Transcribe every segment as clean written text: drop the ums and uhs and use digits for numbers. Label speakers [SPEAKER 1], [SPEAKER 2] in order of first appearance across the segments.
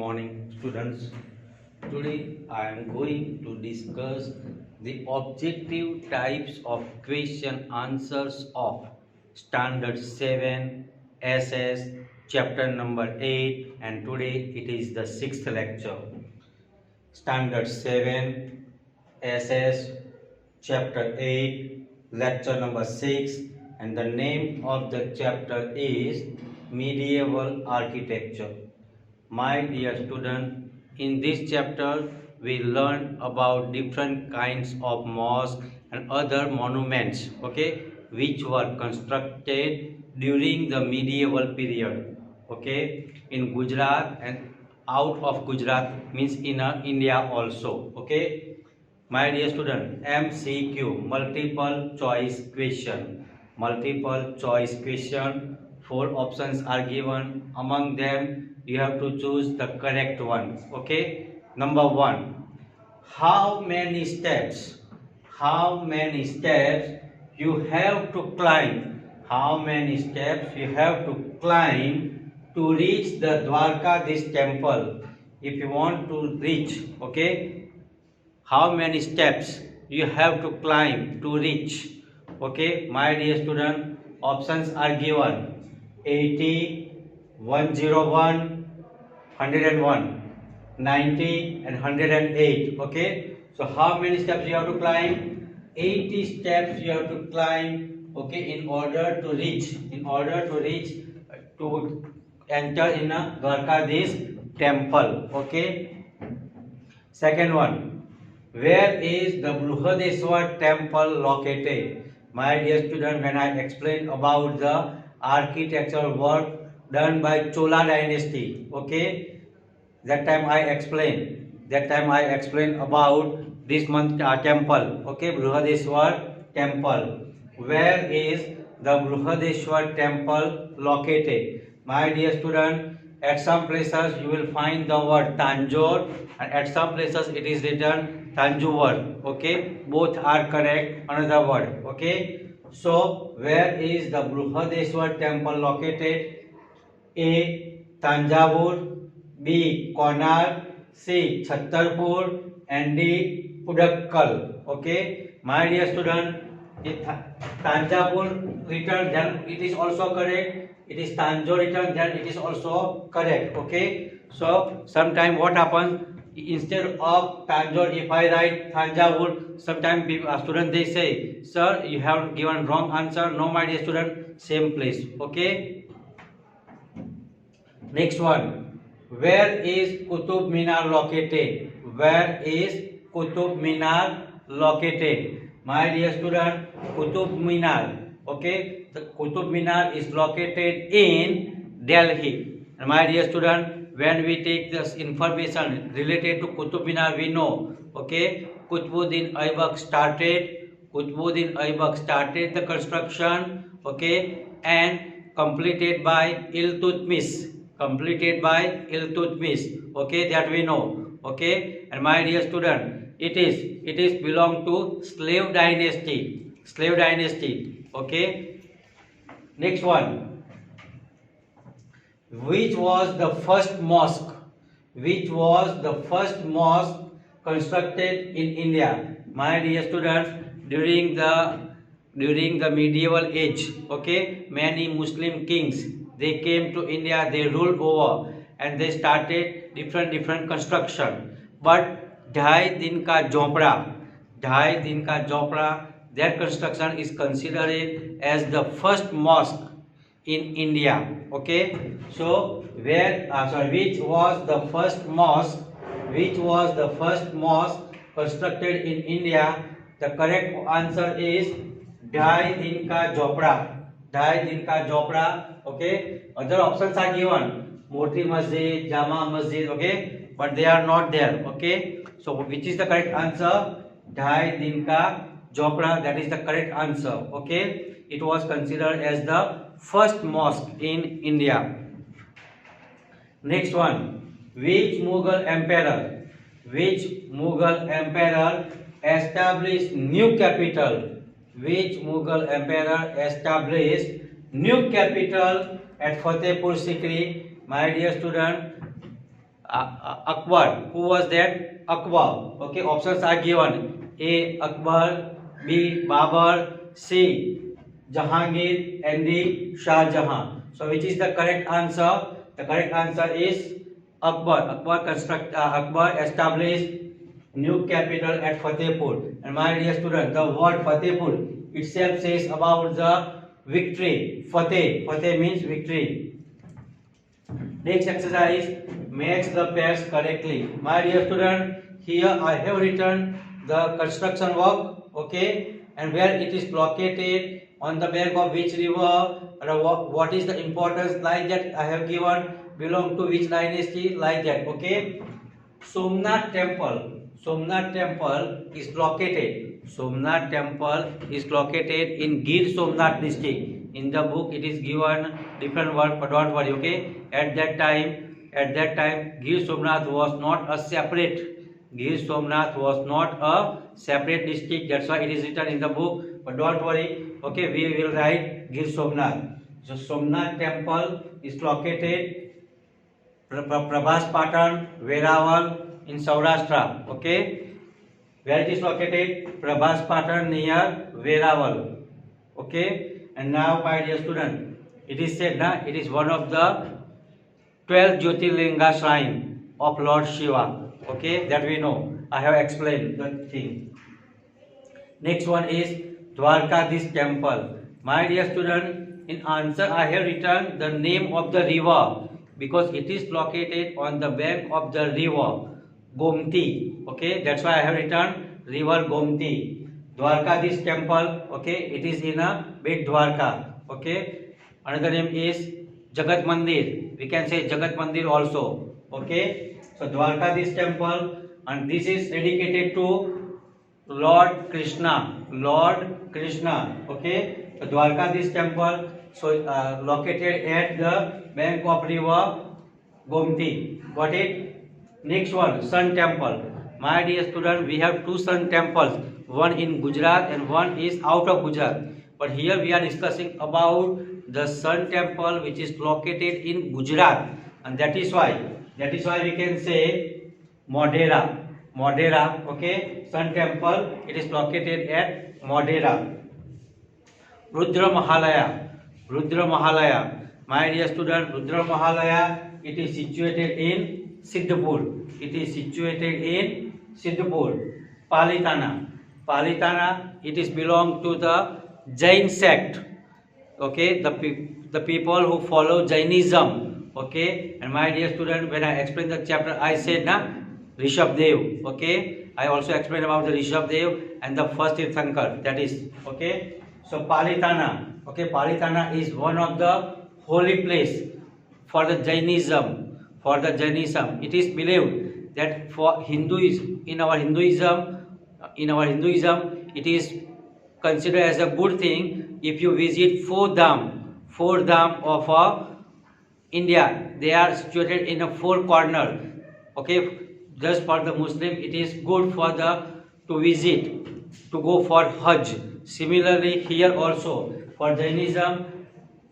[SPEAKER 1] morning, students. Today I am going to discuss the objective types of question answers of Standard 7 SS chapter number 8, and today it is the 6th lecture. Standard 7 SS chapter 8 lecture number 6, and the name of the chapter is Medieval Architecture. My dear student, in this chapter we learn about different kinds of mosques and other monuments, which were constructed during the medieval period, in Gujarat and out of Gujarat, means in India also, My dear student, MCQ, multiple choice question. Multiple choice question. 4 options are given. Among them, you have to choose the correct one. Number 1. How many steps? How many steps you have to climb? How many steps you have to climb to reach the Dwarkadish temple? If you want to reach, how many steps you have to climb to reach? My dear student, options are given: 80, 101, 101, 90 and 108. So how many steps you have to climb? 80 steps you have to climb, in order to reach to enter in a Dwarkadish temple. Second one, where is the Brihadeshwar temple located? My dear student, when I explained about the architectural work done by Chola dynasty, that time I explained about this temple, Brihadeshwar temple. Where is the Brihadeshwar temple located? My dear student, at some places you will find the word Tanjore, and at some places it is written Tanjore. Both are correct. Another word. So where is the Brihadeshwar temple located? A. Tanjavur, B. Konark, C. Chhattarpur, and D. Pudakkal. My dear student, if Tanjavur written, then it is also correct. It is Tanjore written, then it is also correct. So sometime what happens, instead of Tanjore, if I write Tanjavur, sometimes students they say, sir, you have given wrong answer. No, my dear student, same place. Next one, where is Qutub Minar located? Where is Qutub Minar located? My dear student, Qutub Minar, the Qutub Minar is located in Delhi. And my dear student, when we take this information related to Qutub Minar, we know, Qutbuddin Aibak started the construction, and completed by Iltutmish. That we know. And my dear student, it is belong to slave dynasty. Next one, which was the first mosque constructed in India? My dear student, during the medieval age, many Muslim kings, they came to India, they ruled over, and they started different construction. But Dhai Din Ka Jhopra, that construction is considered as the first mosque in India. So which was the first mosque constructed in India? The correct answer is Dhai Din Ka Jhopra. Other options are given: Moti Masjid, Jama Masjid, but they are not there. So which is the correct answer? Dhai Din Ka Jhopra, that is the correct answer. It was considered as the first mosque in India. Next one, which Mughal emperor established new capital? Which Mughal emperor established new capital at Fatehpur Sikri? My dear student, Akbar. Who was that? Akbar. Okay, options are given. A. Akbar, B. Babur, C. Jahangir, and D. Shah Jahan. So which is the correct answer? The correct answer is Akbar. Akbar established new capital at Fatehpur. And my dear student, the word Fatehpur itself says about the victory. Fateh means victory. Next exercise, match the pairs correctly. My dear student, here I have written the construction work, okay, and where it is located, on the bank of which river, and what is the importance, like that I have given, belong to which dynasty, like that, okay. Somnath Temple. Somnath Temple is located. Somnath Temple is located in Gir Somnath district. In the book it is given different word, but don't worry, okay. At that time, Gir Somnath was not a separate. Gir Somnath was not a separate district. That's why it is written in the book. But don't worry, okay. We will write Gir Somnath. So Somnath Temple is located Prabhas Patan, Verawal in Saurashtra. Okay, where it is located? Prabhas Patan near Verawal. Okay, and now my dear student, it is said that it is one of the 12 Jyotirlinga shrine of Lord Shiva. Okay, that we know. I have explained the thing. Next one is Dwarkadish Temple. My dear student, in answer I have written the name of the river, because it is located on the bank of the river Gomti. Okay, that's why I have written river Gomti. Dwarkadish Temple. Okay, it is in a Big Dwarka. Okay, another name is Jagat Mandir. We can say Jagat Mandir also. Okay, so Dwarkadish Temple, and this is dedicated to Lord Krishna. Lord Krishna. Okay, so Dwarkadish Temple. So located at the bank of river Gomti. Got it? Next one, Sun Temple. My dear student, we have two Sun Temples. One in Gujarat and one is out of Gujarat. But here we are discussing about the Sun Temple which is located in Gujarat, and that is why we can say Modhera. Modhera. Okay, Sun Temple. It is located at Modhera. Rudra Mahalaya. Rudra Mahalaya. My dear student, Rudra Mahalaya, it is situated in Siddhapur. It is situated in Siddhapur. Palitana. Palitana, it is belong to the Jain sect. Okay, the people who follow Jainism. Okay, and my dear student, when I explained the chapter, I said Rishabdev. Okay, I also explained about the Rishabdev and the first Tirthankar. That is, okay. So Palitana. Okay, Palitana is one of the holy place for the Jainism. For the Jainism, it is believed that for Hinduism, in our Hinduism, it is considered as a good thing if you visit four dham of India. They are situated in a four corner. Okay, just for the Muslim, it is good for to visit, to go for Hajj. Similarly, here also for Jainism,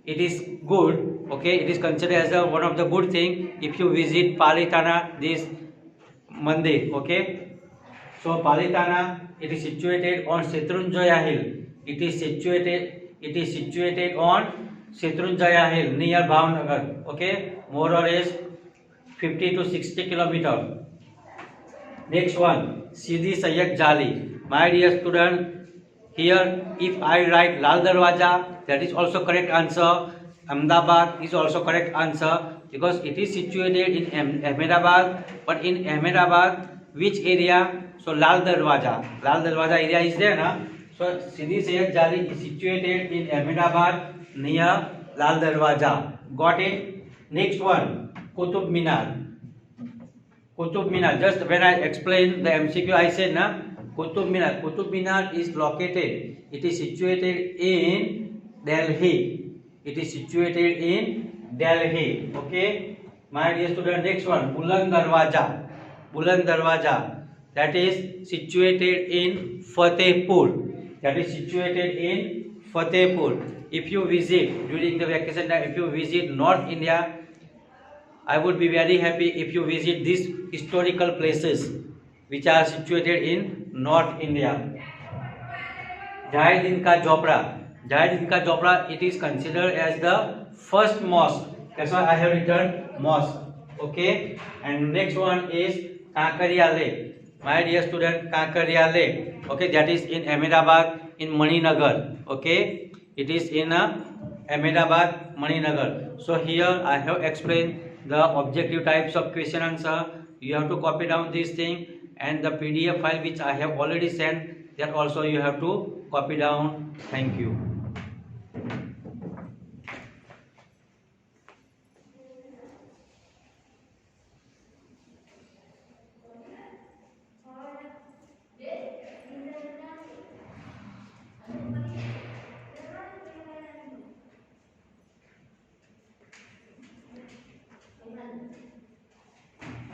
[SPEAKER 1] it is good. Okay, it is considered as one of the good thing if you visit Palitana, this mandir. Okay, so Palitana, it is situated on Shatrunjaya hill. It is situated on Shatrunjaya hill near Bhavnagar. Okay, more or less 50 to 60 kilometers. Next one, Sidi Sayyid Jali. My dear student, here if I write Lal Darwaja, that is also correct answer. Ahmedabad is also correct answer, because it is situated in Ahmedabad. But in Ahmedabad, which area? So Lal Darwaja area is there, na? So Sidi Sayyid Jali is situated in Ahmedabad near Lal Darwaja. Got it? Next one, Qutub Minar. Qutub Minar. Just when I explained the MCQ, I said Qutub Minar. Qutub Minar is located. It is situated in Delhi. It is situated in Delhi. Okay, my dear student. Next one, Buland Darwaja. Buland Darwaja. That is situated in Fatehpur. That is situated in Fatehpur. If you visit during the vacation time, if you visit North India, I would be very happy if you visit these historical places which are situated in North India. Jayadinka Chopra. Jayadinka Chopra, it is considered as the first mosque. That's why I have written mosque. Okay. And next one is Kankaria Lake. My dear student, Kankaria Lake. Okay, that is in Ahmedabad, in Maninagar. Okay, it is in Ahmedabad, Maninagar. So here I have explained the objective types of question answer. You have to copy down this thing, and the PDF file which I have already sent, that also you have to copy down. Thank you.